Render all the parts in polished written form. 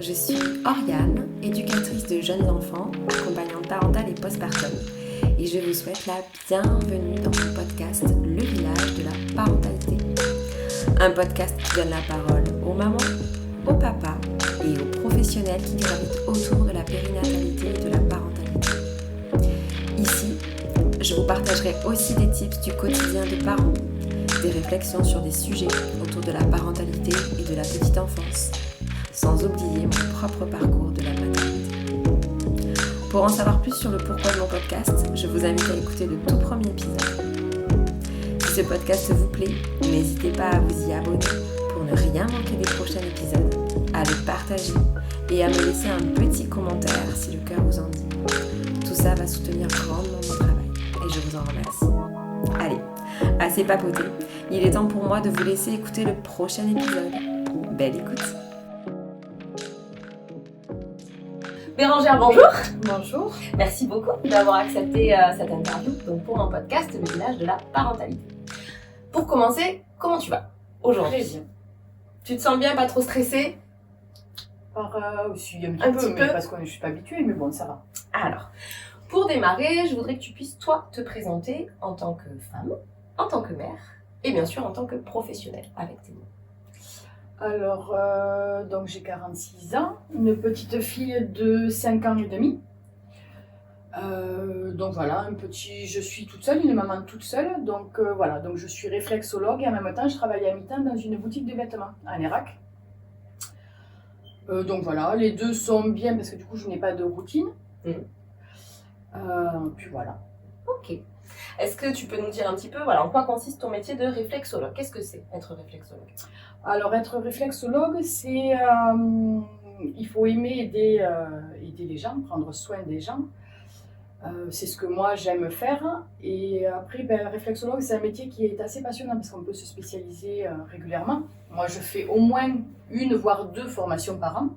Je suis Oriane, éducatrice de jeunes enfants, accompagnante parentale et postpartum, et je vous souhaite la bienvenue dans mon podcast Le village de la parentalité. Un podcast qui donne la parole aux mamans, aux papas et aux professionnels qui gravitent autour de la périnatalité et de la parentalité. Ici, je vous partagerai aussi des tips du quotidien de parents, des réflexions sur des sujets autour de la parentalité et de la petite enfance, sans oublier mon propre parcours de la maternité. Pour en savoir plus sur le pourquoi de mon podcast, je vous invite à écouter le tout premier épisode. Si ce podcast vous plaît, n'hésitez pas à vous y abonner pour ne rien manquer des prochains épisodes, à le partager et à me laisser un petit commentaire si le cœur vous en dit. Tout ça va soutenir grandement mon travail et je vous en remercie. Allez, assez papoté, il est temps pour moi de vous laisser écouter le prochain épisode. Belle écoute! Bérangère, bonjour. Bonjour. Merci beaucoup d'avoir accepté cette interview pour mon podcast Le village de la parentalité. Pour commencer, comment tu vas aujourd'hui? Très bien. Tu te sens bien, pas trop stressée? Si, un petit peu, parce que je ne suis pas habituée, mais bon, ça va. Alors, pour démarrer, je voudrais que tu puisses, toi, te présenter en tant que femme, en tant que mère, et bien sûr en tant que professionnelle, avec tes mots. Alors, donc j'ai 46 ans, une petite fille de 5 ans et demi. Donc voilà, je suis toute seule, une maman toute seule. Donc voilà, donc je suis réflexologue et en même temps je travaille à mi-temps dans une boutique de vêtements à Nérac. Donc voilà, les deux sont bien parce que du coup je n'ai pas de routine. Puis voilà. Ok. Est-ce que tu peux nous dire un petit peu, en quoi consiste ton métier de réflexologue? Qu'est-ce que c'est, être réflexologue? Alors, être réflexologue, c'est... il faut aimer aider les gens, prendre soin des gens. C'est ce que moi, j'aime faire. Et après, réflexologue, c'est un métier qui est assez passionnant parce qu'on peut se spécialiser régulièrement. Moi, je fais au moins une, voire deux formations par an.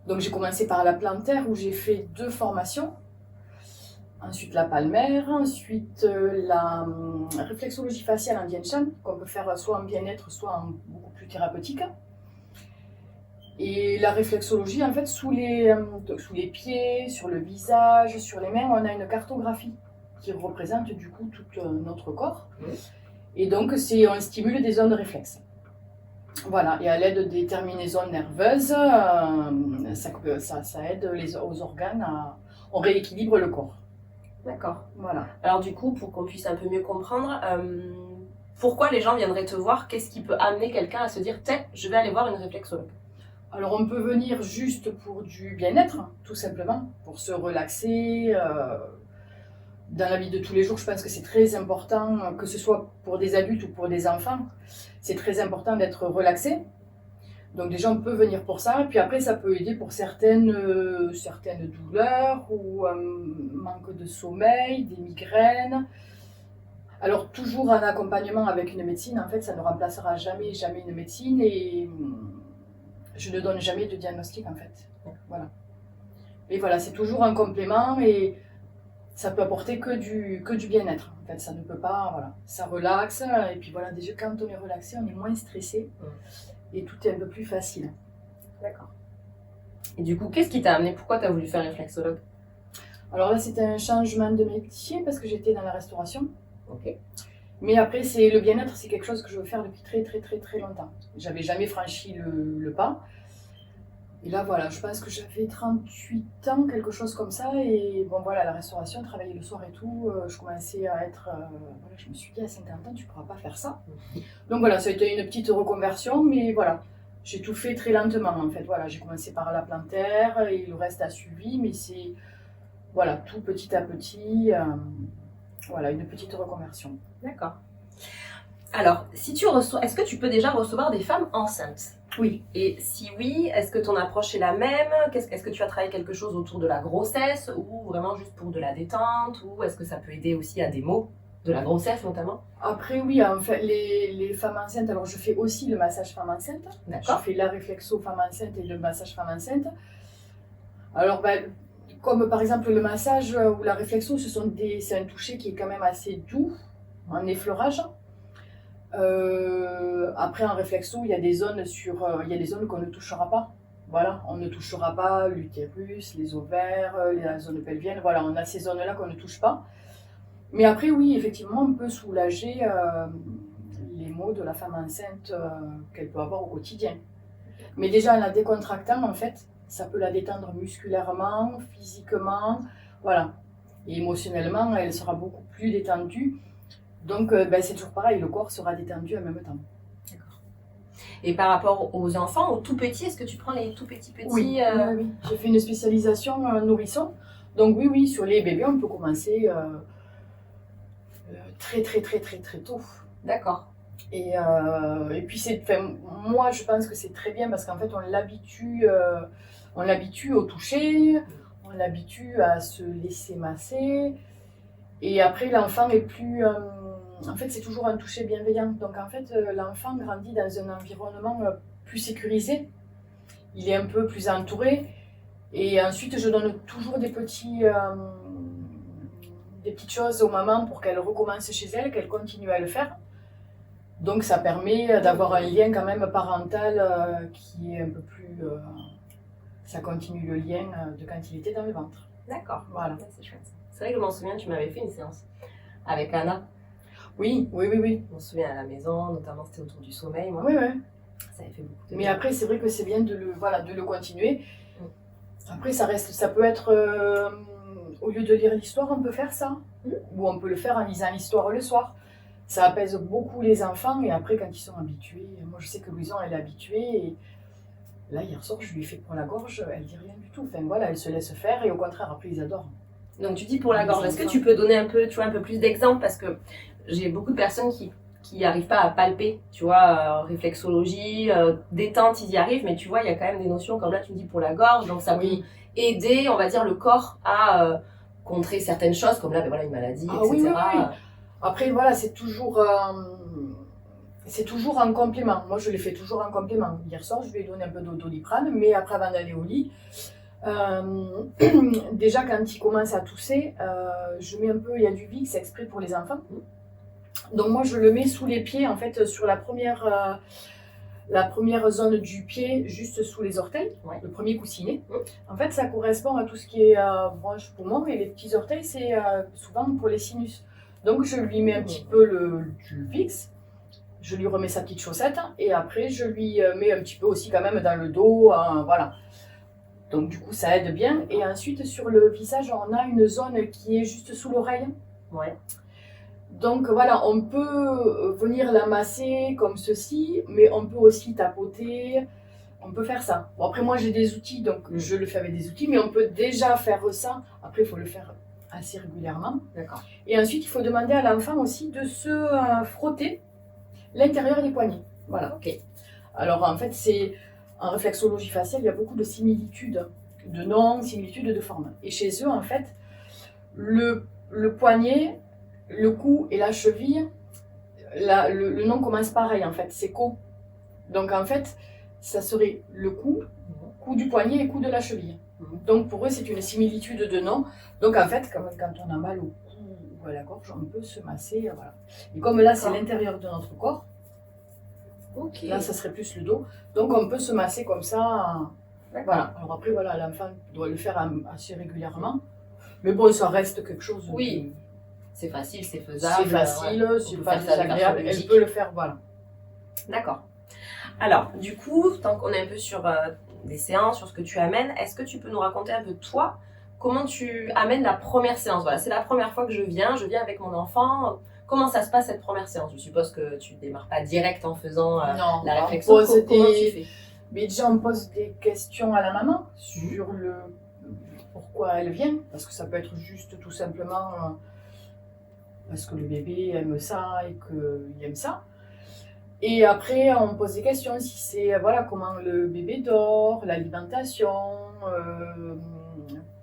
Donc, j'ai commencé par la plantaire où j'ai fait 2 formations. Ensuite la palmaire, ensuite la réflexologie faciale en Vientiane, qu'on peut faire soit en bien-être, soit en beaucoup plus thérapeutique. Et la réflexologie, en fait, sous les pieds, sur le visage, sur les mains, on a une cartographie qui représente du coup tout notre corps. Et donc, on stimule des zones de réflexe. Voilà, et à l'aide des terminaisons nerveuses, ça aide aux organes, on rééquilibre le corps. D'accord. Voilà. Alors du coup, pour qu'on puisse un peu mieux comprendre, pourquoi les gens viendraient te voir? Qu'est-ce qui peut amener quelqu'un à se dire « Tiens, je vais aller voir une réflexologue ». Alors on peut venir juste pour du bien-être, tout simplement, pour se relaxer. Dans la vie de tous les jours, je pense que c'est très important, que ce soit pour des adultes ou pour des enfants, c'est très important d'être relaxé. Donc déjà on peut venir pour ça, puis après ça peut aider pour certaines douleurs ou manque de sommeil, des migraines. Alors toujours en accompagnement avec une médecine, en fait ça ne remplacera jamais une médecine et je ne donne jamais de diagnostic en fait. Voilà. Et voilà, c'est toujours un complément et ça peut apporter que du bien-être. En fait, ça ne peut pas, voilà, ça relaxe et puis voilà, déjà quand on est relaxé, on est moins stressé. Et tout est un peu plus facile. D'accord. Et du coup, qu'est-ce qui t'a amené? Pourquoi tu as voulu faire réflexologue? Alors là, c'était un changement de métier parce que j'étais dans la restauration. Ok. Mais après, le bien-être, c'est quelque chose que je veux faire depuis très très très très longtemps. J'avais jamais franchi le pas. Et là, voilà, je pense que j'avais 38 ans, quelque chose comme ça. Et bon, voilà, la restauration, travailler le soir et tout, je commençais à être... voilà, je me suis dit, à 50 ans, tu ne pourras pas faire ça. Donc voilà, ça a été une petite reconversion, mais voilà, j'ai tout fait très lentement, en fait. Voilà, j'ai commencé par la plantaire et le reste a suivi, mais c'est, voilà, tout petit à petit, voilà, une petite reconversion. D'accord. Alors, est-ce que tu peux déjà recevoir des femmes enceintes? Oui. Et si oui, est-ce que ton approche est la même? Est-ce que tu as travaillé quelque chose autour de la grossesse ou vraiment juste pour de la détente? Ou est-ce que ça peut aider aussi à des maux de la grossesse notamment? Après oui, en fait, les femmes enceintes, alors je fais aussi le massage femme enceinte. D'accord. Je fais la réflexo femme enceinte et le massage femme enceinte. Alors comme par exemple le massage ou la réflexo, c'est un toucher qui est quand même assez doux, en effleurage. Après en réflexo, il y a des zones qu'on ne touchera pas. Voilà, on ne touchera pas l'utérus, les ovaires, la zone pelvienne. Voilà, on a ces zones-là qu'on ne touche pas. Mais après, oui, effectivement, on peut soulager les maux de la femme enceinte qu'elle peut avoir au quotidien. Mais déjà, en la décontractant, en fait, ça peut la détendre musculairement, physiquement, voilà. Et émotionnellement, elle sera beaucoup plus détendue. Donc, c'est toujours pareil, le corps sera détendu en même temps. D'accord. Et par rapport aux enfants, aux tout petits, est-ce que tu prends les tout petits Oui. J'ai fait une spécialisation nourrisson. Donc oui, sur les bébés, on peut commencer très tôt. D'accord. Et puis moi je pense que c'est très bien parce qu'en fait on l'habitue au toucher, on l'habitue à se laisser masser et après l'enfant est plus en fait c'est toujours un toucher bienveillant, donc en fait l'enfant grandit dans un environnement plus sécurisé, il est un peu plus entouré et ensuite je donne toujours des petites choses aux mamans pour qu'elles recommencent chez elles, qu'elles continuent à le faire. Donc ça permet d'avoir un lien quand même parental qui est un peu plus... ça continue le lien de quand il était dans le ventre. D'accord, voilà. Ouais, c'est chouette. C'est vrai que je m'en souviens, tu m'avais fait une séance avec Anna. Oui. Je m'en souviens à la maison, notamment c'était autour du sommeil, moi. Oui. Ça avait fait beaucoup de Mais bien. après c'est vrai que c'est bien de le continuer. Après ça peut être... au lieu de lire l'histoire, on peut faire ça. Ou on peut le faire en lisant l'histoire le soir. Ça apaise beaucoup les enfants et après quand ils sont habitués, moi je sais que Louison elle est habituée et là hier soir je lui ai fait pour la gorge, elle dit rien du tout, enfin voilà, elle se laisse faire et au contraire après ils adorent. Donc tu dis pour la gorge, est-ce que tu peux donner un peu plus d'exemples parce que j'ai beaucoup de personnes qui n'arrivent pas à palper, tu vois, réflexologie, détente, ils y arrivent, mais tu vois, il y a quand même des notions comme là tu me dis pour la gorge, donc ça peut aider, on va dire, le corps à contrer certaines choses comme là, une maladie, etc. Oui. Après, voilà, c'est toujours en complément. Moi, je les fais toujours en complément. Hier soir, je lui ai donné un peu d'eau Doliprane, mais après, avant d'aller au lit, déjà, quand il commence à tousser, je mets un peu, il y a du Vicks exprès pour les enfants. Donc, moi, je le mets sous les pieds, en fait, sur la première zone du pied, juste sous les orteils, le premier coussinet. En fait, ça correspond à tout ce qui est branche poumon et les petits orteils, c'est souvent pour les sinus. Donc je lui mets un petit peu du Vicks, je lui remets sa petite chaussette et après je lui mets un petit peu aussi quand même dans le dos, voilà. Donc du coup ça aide bien. Et ensuite sur le visage on a une zone qui est juste sous l'oreille. Ouais. Donc voilà, on peut venir la masser comme ceci, mais on peut aussi tapoter, on peut faire ça. Bon après moi j'ai des outils, donc je le fais avec des outils, mais on peut déjà faire ça. Après il faut le faire assez régulièrement. D'accord. Et ensuite il faut demander à l'enfant aussi de se frotter l'intérieur des poignets. Voilà. Ok. Alors en fait c'est en réflexologie faciale, il y a beaucoup de similitudes de noms, similitudes de formes. Et chez eux en fait, le poignet, le cou et la cheville, le nom commence pareil en fait, c'est co. Donc en fait, ça serait le cou du poignet et cou de la cheville. Donc pour eux, c'est une similitude de nom. Donc en fait, quand on a mal au cou ou à la gorge, on peut se masser. Voilà. Et comme là, c'est l'intérieur de notre corps, là, ça serait plus le dos. Donc on peut se masser comme ça. Voilà. Alors après, voilà, l'enfant doit le faire assez régulièrement. Mais bon, ça reste quelque chose. Oui. C'est facile, c'est faisable. C'est facile, c'est pas désagréable. Elle peut le faire, voilà. D'accord. Alors, du coup, tant qu'on est un peu sur des séances, sur ce que tu amènes, est-ce que tu peux nous raconter un peu toi, comment tu amènes la première séance? Voilà, c'est la première fois que je viens avec mon enfant. Comment ça se passe cette première séance? Je suppose que tu ne démarres pas direct en faisant la réflexion. Comment tu fais? Mais déjà, on pose des questions à la maman sur le pourquoi elle vient, parce que ça peut être juste tout simplement parce que le bébé aime ça et qu'il aime ça. Et après, on pose des questions si c'est comment le bébé dort, l'alimentation,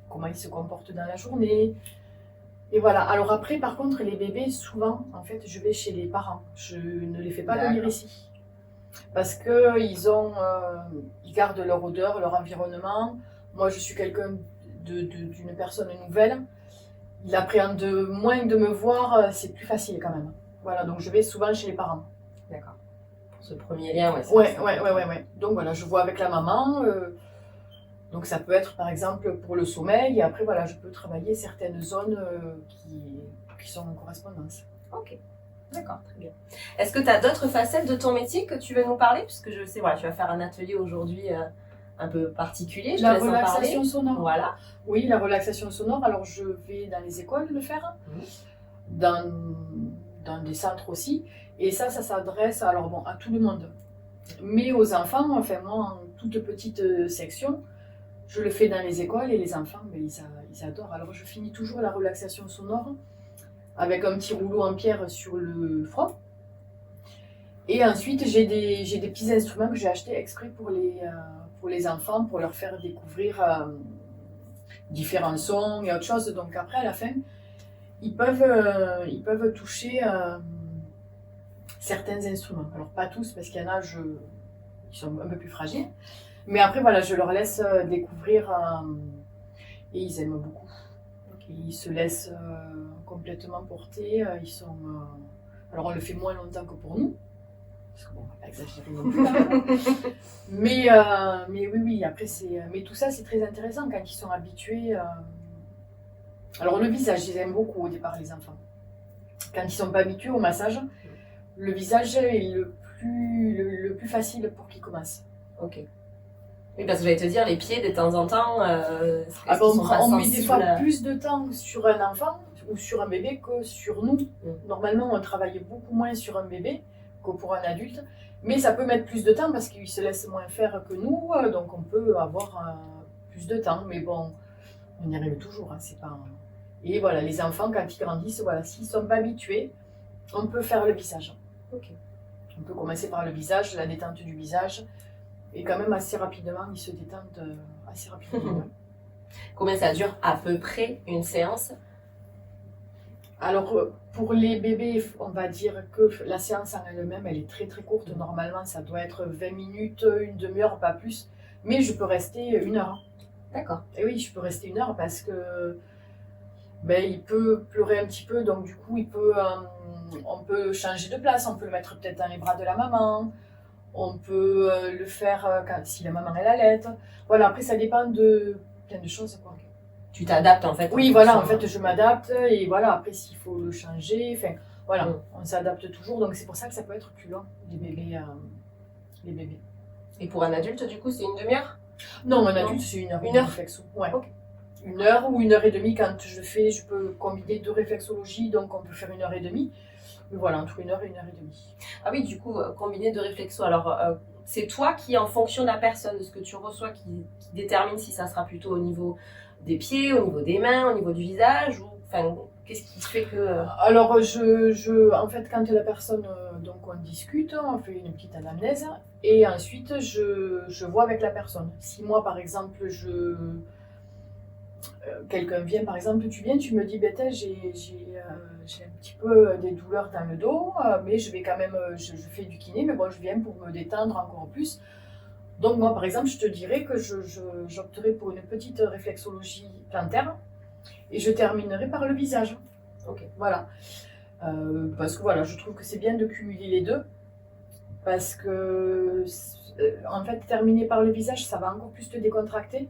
comment il se comporte dans la journée. Et voilà. Alors après, par contre, les bébés, souvent, en fait, je vais chez les parents. Je ne les fais pas venir ici. Parce qu'ils gardent leur odeur, leur environnement. Moi, je suis quelqu'un d'une personne nouvelle. Il appréhende moins de me voir, c'est plus facile quand même. Voilà, donc je vais souvent chez les parents. D'accord. Pour ce premier lien, ouais. Donc voilà, je vois avec la maman. Donc ça peut être par exemple pour le sommeil, et après voilà, je peux travailler certaines zones qui sont en correspondance. Ok, d'accord, très bien. Est-ce que tu as d'autres facettes de ton métier que tu veux nous parler? Puisque je sais, voilà, tu vas faire un atelier aujourd'hui un peu particulier, je te La laisse en parler. relaxation sonore. Voilà. Oui, la relaxation sonore, alors je vais dans les écoles le faire, dans des centres aussi, et ça s'adresse alors bon, à tout le monde. Mais aux enfants, enfin moi en toute petite section, je le fais dans les écoles et les enfants, mais ils adorent. Alors je finis toujours la relaxation sonore avec un petit rouleau en pierre sur le front. Et ensuite j'ai des petits instruments que j'ai achetés exprès pour les enfants, pour leur faire découvrir différents sons et autre chose. Donc après à la fin, ils peuvent toucher certains instruments. Alors pas tous parce qu'il y en a, ils sont un peu plus fragiles. Mais après, voilà, je leur laisse découvrir et ils aiment beaucoup. Donc, ils se laissent complètement porter. Alors, on le fait moins longtemps que pour nous. Parce qu'on ne va pas exagérer non plus. Hein. Mais oui, après, mais tout ça, c'est très intéressant quand ils sont habitués. Alors, le visage, ils aiment beaucoup au départ, les enfants. Quand ils ne sont pas habitués au massage, le visage est le plus facile pour qu'ils commencent. Ok. Oui, parce que j'allais te dire, les pieds, de temps en temps, on met des fois plus de temps sur un enfant ou sur un bébé que sur nous. Normalement, on travaille beaucoup moins sur un bébé que pour un adulte, mais ça peut mettre plus de temps parce qu'il se laisse moins faire que nous, donc on peut avoir plus de temps. Mais bon, on y arrive toujours, hein, c'est pas... Et voilà, les enfants, quand ils grandissent, voilà, s'ils ne sont pas habitués, on peut faire le visage. Ok. On peut commencer par le visage, la détente du visage. Et quand même assez rapidement, ils se détendent assez rapidement. Combien ça dure à peu près une séance? Alors pour les bébés, on va dire que la séance en elle-même, elle est très très courte. Normalement, ça doit être 20 minutes, une demi-heure, pas plus. Mais je peux rester 1 heure. D'accord. Et oui, je peux rester 1 heure parce que il peut pleurer un petit peu. Donc du coup, on peut changer de place. On peut le mettre peut-être dans les bras de la maman. On peut le faire si la maman elle allait. Voilà, après ça dépend de plein de choses, quoi. Tu t'adaptes en fait. Oui, voilà, en fait je m'adapte et voilà, après s'il faut le changer, enfin voilà, on s'adapte toujours, donc c'est pour ça que ça peut être plus long, les bébés. Et pour un adulte, du coup, c'est une demi-heure? Non, un adulte c'est 1 heure. 1 heure réflexo. Ouais. Okay. 1 heure ou 1h30 quand je peux combiner 2 réflexologies, donc on peut faire 1h30. Mais voilà, entre 1 heure et 1h30. Ah oui, du coup, combiné de réflexo. Alors, c'est toi qui, en fonction de la personne, de ce que tu reçois, qui détermine si ça sera plutôt au niveau des pieds, au niveau des mains, au niveau du visage, ou enfin, qu'est-ce qui fait que... Alors, en fait, quand la personne, donc on discute, on fait une petite anamnèse, et ensuite je vois avec la personne. Si moi, par exemple, quelqu'un vient, par exemple, tu viens, tu me dis, j'ai un petit peu des douleurs dans le dos, mais je vais quand même, je fais du kiné, mais bon, je viens pour me détendre encore plus. Donc moi, par exemple, je te dirais que j'opterais pour une petite réflexologie plantaire, et je terminerai par le visage. Ok. Voilà. Parce que voilà, je trouve que c'est bien de cumuler les deux, parce que, en fait, terminer par le visage, ça va encore plus te décontracter.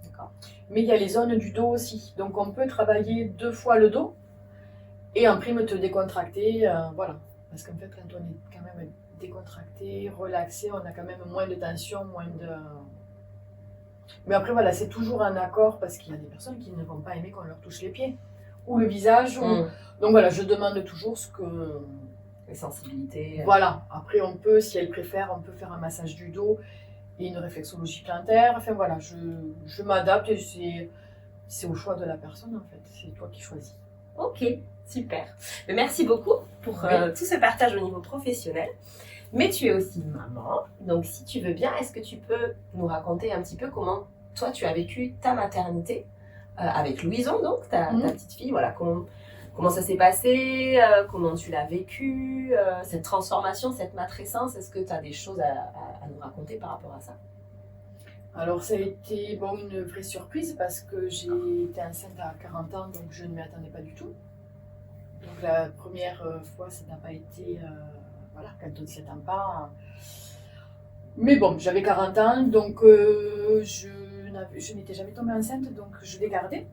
D'accord. Mais il y a les zones du dos aussi. Donc on peut travailler 2 fois le dos et en prime te décontracter. Voilà. Parce qu'en fait, quand on est quand même décontracté, relaxé, on a quand même moins de tension, moins de... Mais après, voilà, c'est toujours un accord parce qu'il y a des personnes qui ne vont pas aimer qu'on leur touche les pieds ou le visage. Donc voilà, je demande toujours ce que... Les sensibilités. Voilà. Après, on peut, si elle préfère, on peut faire un massage du dos et une réflexologie plantaire. Enfin voilà, je m'adapte et c'est au choix de la personne en fait. C'est toi qui choisis. Ok, super. Mais merci beaucoup pour tout ce partage au niveau professionnel. Mais tu es aussi maman, donc si tu veux bien, est-ce que tu peux nous raconter un petit peu comment toi tu as vécu ta maternité avec Louison, donc ta petite fille, voilà, comment ça s'est passé, comment tu l'as vécu, cette transformation, cette matrescence, est-ce que tu as des choses à nous raconter par rapport à ça? Alors ça a été une vraie surprise parce que j'ai été enceinte à 40 ans, donc je ne m'y attendais pas du tout. Donc la première fois, ça n'a pas été... voilà, quand on ne s'y attend pas. Mais bon, j'avais 40 ans, donc je je n'étais jamais tombée enceinte, donc je l'ai gardé.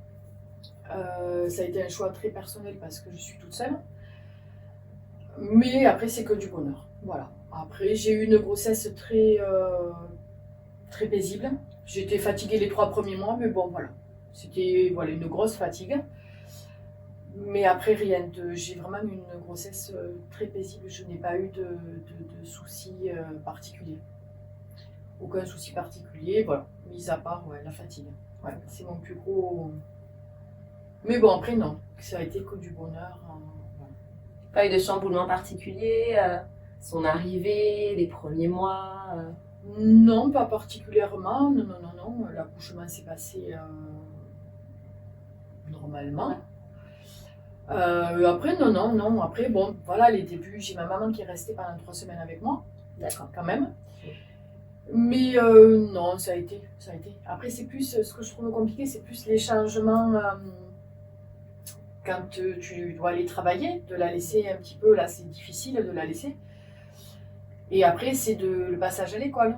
Ça a été un choix très personnel parce que je suis toute seule. Mais après, c'est que du bonheur. Voilà. Après, j'ai eu une grossesse très paisible. J'étais fatiguée les 3 premiers mois, mais bon, voilà. C'était une grosse fatigue. Mais après, j'ai vraiment eu une grossesse très paisible. Je n'ai pas eu de soucis particuliers. Aucun souci particulier, voilà. Mis à part la fatigue. Ouais, c'est mon plus gros. Mais bon, après, non. Ça a été que du bonheur. Voilà. Pas eu de chamboulement particulier, son arrivée, les premiers mois Non, pas particulièrement. Non. L'accouchement s'est passé normalement. Après, non. Après, bon, voilà, les débuts, j'ai ma maman qui est restée pendant 3 semaines avec moi. D'accord. Quand même. Mais non, ça a été. Après, c'est plus, ce que je trouve compliqué, c'est plus les changements quand tu dois aller travailler, de la laisser un petit peu, là, c'est difficile de la laisser. Et après, c'est le passage à l'école.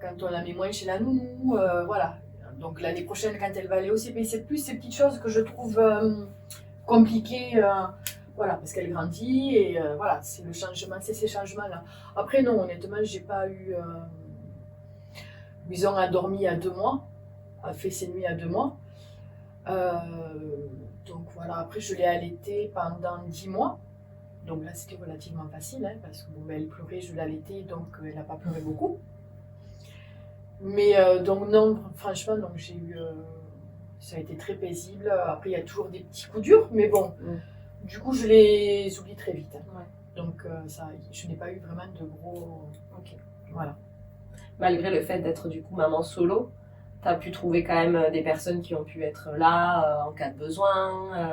Quand on la met moins chez la nounou, voilà. Donc l'année prochaine, quand elle va aller au CP, c'est plus ces petites choses que je trouve compliquées, voilà, parce qu'elle grandit et voilà, c'est le changement, c'est ces changements-là. Après, non, honnêtement, j'ai pas eu. Bison a dormi à 2 mois, a fait ses nuits à 2 mois. Donc voilà, après, je l'ai allaitée pendant 10 mois. Donc là, c'était relativement facile, hein, parce que elle pleurait, je l'allaitais, donc elle n'a pas pleuré beaucoup. Mais donc non, franchement, donc j'ai eu, ça a été très paisible. Après, il y a toujours des petits coups durs, mais bon, du coup, je les oublie très vite. Hein. Ouais. Donc je n'ai pas eu vraiment de gros. Ok. Voilà. Malgré le fait d'être du coup maman solo, tu as pu trouver quand même des personnes qui ont pu être là en cas de besoin.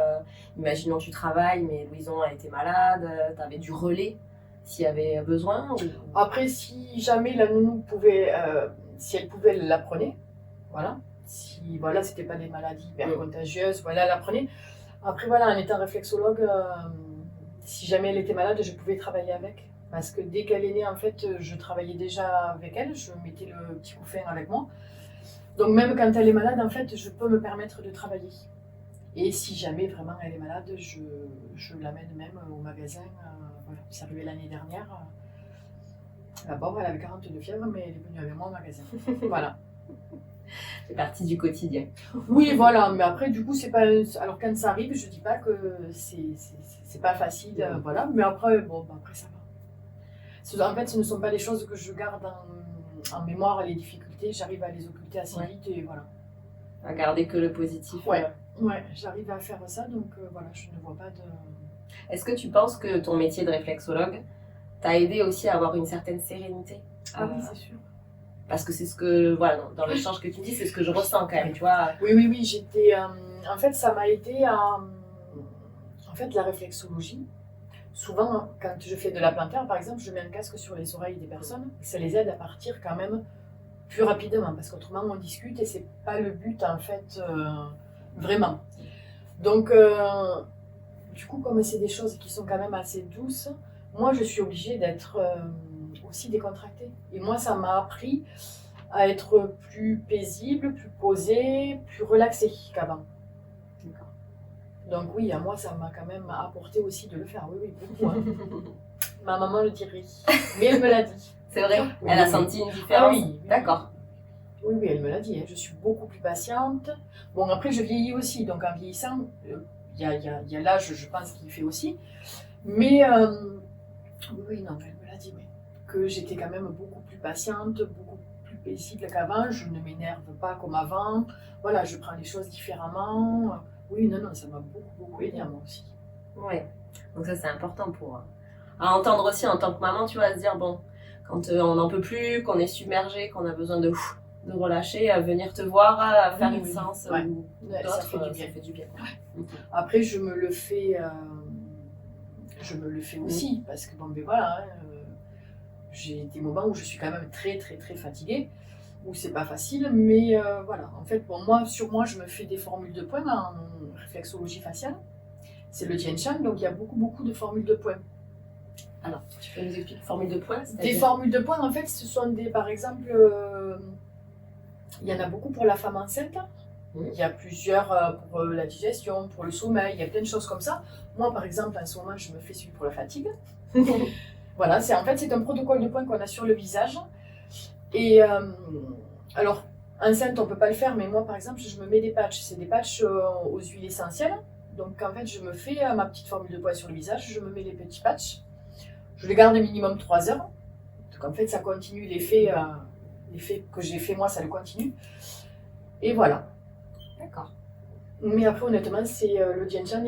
Imaginons que tu travailles, mais Louison a été malade, tu avais du relais s'il y avait besoin ou... Après, si jamais la nounou pouvait, si elle pouvait, elle la prenait. Voilà. Si voilà, c'était pas des maladies hyper contagieuses, voilà, elle la prenait. Après, voilà, en étant réflexologue, si jamais elle était malade, je pouvais travailler avec. Parce que dès qu'elle est née, en fait, je travaillais déjà avec elle, je mettais le petit couffin avec moi. Donc même quand elle est malade, en fait, je peux me permettre de travailler. Et si jamais vraiment elle est malade, je l'amène même au magasin. Voilà. C'est arrivé l'année dernière. D'abord, elle avait 42 fièvre, mais elle est venue avec moi au magasin. Voilà. C'est partie du quotidien. Oui, voilà. Mais après, du coup, c'est pas. Alors quand ça arrive, je dis pas que c'est pas facile, voilà. Mais après, bon, après ça va. En fait, ce ne sont pas des choses que je garde en mémoire, les difficultés. J'arrive à les occulter assez vite et voilà. À garder que le positif. Ouais, j'arrive à faire ça, donc voilà, je ne vois pas de... Est-ce que tu penses que ton métier de réflexologue t'a aidé aussi à avoir une certaine sérénité? Ah oui, c'est sûr. Parce que c'est ce que, voilà, dans l'échange que tu me dis, c'est ce que je ressens quand même, tu vois. Oui, j'étais... en fait, ça m'a aidé à... En fait, la réflexologie, souvent, quand je fais de la plantaire, par exemple, je mets un casque sur les oreilles des personnes, ça les aide à partir quand même plus rapidement, parce qu'autrement, on discute et c'est pas le but, en fait, vraiment. Donc, du coup, comme c'est des choses qui sont quand même assez douces, moi, je suis obligée d'être aussi décontractée. Et moi, ça m'a appris à être plus paisible, plus posée, plus relaxée qu'avant. D'accord. Donc oui, à moi, ça m'a quand même apporté aussi de le faire. Oui, beaucoup. Hein. Ma maman le dirait, mais elle me l'a dit. C'est vrai? Oui, elle a senti une différence? Ah oui. D'accord. Oui, elle me l'a dit. Hein. Je suis beaucoup plus patiente. Bon, après, je vieillis aussi. Donc en vieillissant, il y a l'âge, je pense, qu'il fait aussi. Mais oui, non, elle me l'a dit, oui. Que j'étais quand même beaucoup plus patiente, beaucoup plus paisible qu'avant. Je ne m'énerve pas comme avant. Voilà, je prends les choses différemment. Oui, non, ça m'a beaucoup aidé à moi aussi. Oui, donc ça c'est important pour à entendre aussi en tant que maman, tu vois, à se dire, bon, quand on n'en peut plus, qu'on est submergé, qu'on a besoin de relâcher, à venir te voir, à faire une séance ou d'autres, ça fait du bien. Ça fait du bien. Ouais. Après, je me le fais aussi, parce que bon, ben voilà, j'ai des moments où je suis quand même très fatiguée, où c'est pas facile, mais voilà. En fait, bon, sur moi, je me fais des formules de points en réflexologie faciale. C'est le Tien Shan, donc il y a beaucoup de formules de points. Alors, tu peux nous expliquer formules de points? Des formules de points, en fait, ce sont par exemple, Il y en a beaucoup pour la femme enceinte. Il y a plusieurs pour la digestion, pour le sommeil, il y a plein de choses comme ça. Moi, par exemple, en ce moment, je me fais celui pour la fatigue. Voilà, c'est un protocole de points qu'on a sur le visage. Et alors, enceinte, on ne peut pas le faire, mais moi, par exemple, je me mets des patchs. C'est des patchs aux huiles essentielles. Donc, en fait, je me fais ma petite formule de points sur le visage, je me mets les petits patchs. Je les garde minimum 3 heures. Donc, en fait, ça continue l'effet que j'ai fait moi, ça le continue. Et voilà. D'accord. Mais après, honnêtement, le Jianshan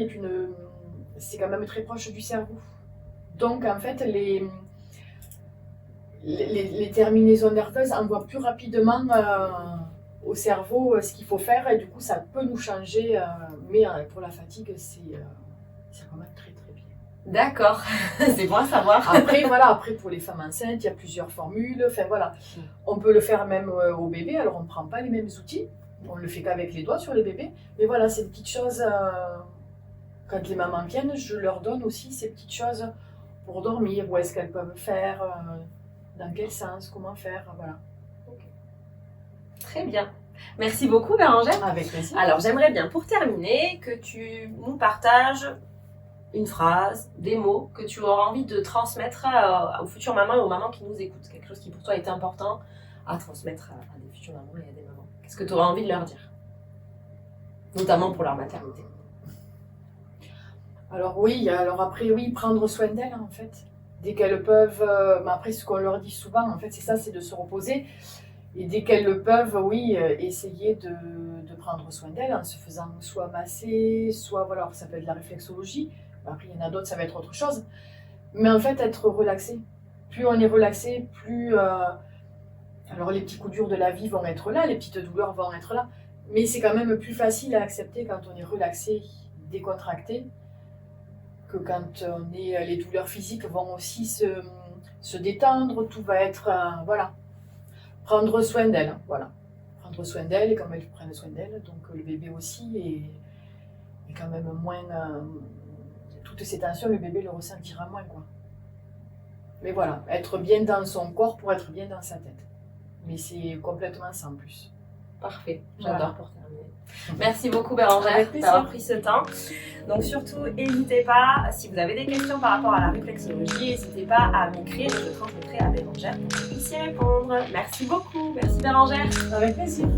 c'est quand même très proche du cerveau. Donc, en fait, les terminaisons nerveuses envoient plus rapidement au cerveau ce qu'il faut faire. Et du coup, ça peut nous changer. Mais pour la fatigue, c'est quand même très, très bien. D'accord, c'est bon à savoir. Après, pour les femmes enceintes, il y a plusieurs formules. Enfin, voilà. On peut le faire même au bébé. Alors, on ne prend pas les mêmes outils. On le fait qu'avec les doigts sur les bébés. Mais voilà, c'est des petites choses. Quand les mamans viennent, je leur donne aussi ces petites choses pour dormir. Où est-ce qu'elles peuvent faire, dans quel sens, comment faire. Voilà. Okay. Très bien. Merci beaucoup, Bérangère. Avec plaisir. Alors, j'aimerais bien, pour terminer, que tu nous partages une phrase, des mots que tu auras envie de transmettre aux futures mamans et aux mamans qui nous écoutent. Quelque chose qui pour toi est important à transmettre à des futures mamans et à des mamans. Qu'est-ce que tu auras envie de leur dire? Notamment pour leur maternité. Alors après, prendre soin d'elles, en fait. Dès qu'elles peuvent, mais après, ce qu'on leur dit souvent, en fait, c'est ça, c'est de se reposer. Et dès qu'elles le peuvent, essayer de prendre soin d'elles en se faisant soit masser, soit, voilà, alors ça peut être de la réflexologie. Après, il y en a d'autres, ça va être autre chose. Mais en fait, être relaxé. Plus on est relaxé, plus... alors, les petits coups durs de la vie vont être là, les petites douleurs vont être là. Mais c'est quand même plus facile à accepter quand on est relaxé, décontracté, que quand les douleurs physiques vont aussi se détendre, tout va être... voilà. Prendre soin d'elles, voilà. Prendre soin d'elles et comme elles prennent soin d'elles, donc le bébé aussi est quand même moins... toutes ces tensions, le bébé le ressentira moins, quoi. Mais voilà, être bien dans son corps pour être bien dans sa tête. Mais c'est complètement sans plus. Parfait, j'adore Voilà. pour terminer. Merci beaucoup Bérangère d'avoir pris ce temps. Donc surtout, n'hésitez pas, si vous avez des questions par rapport à la réflexologie, n'hésitez pas à m'écrire, je transmettrai à Bérangère pour que vous puissiez répondre. Merci beaucoup, merci Bérangère. Avec plaisir.